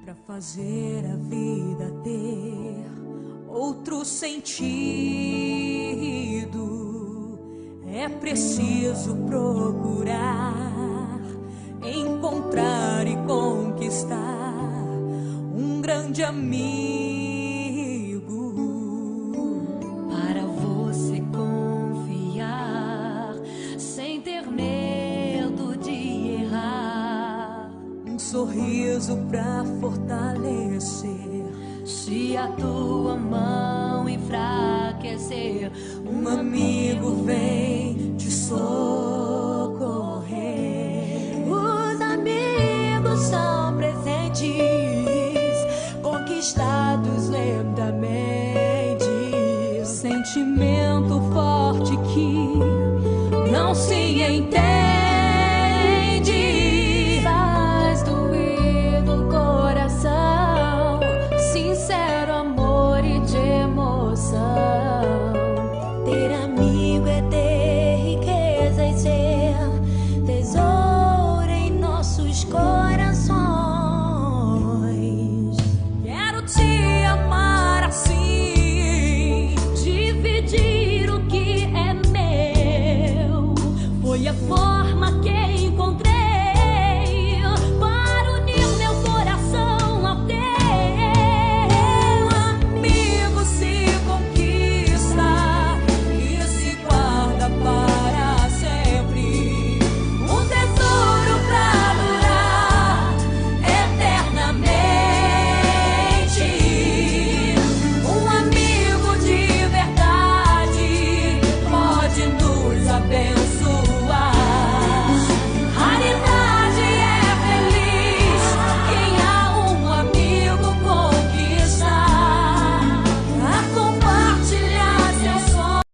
Para fazer a vida ter outro sentido, é preciso procurar, encontrar e conquistar um grande amigo. Para você confiar, sem ter medo de errar. Um sorriso pra fortalecer. Se a tua mão enfraquecer, Um amigo vem te socorrer.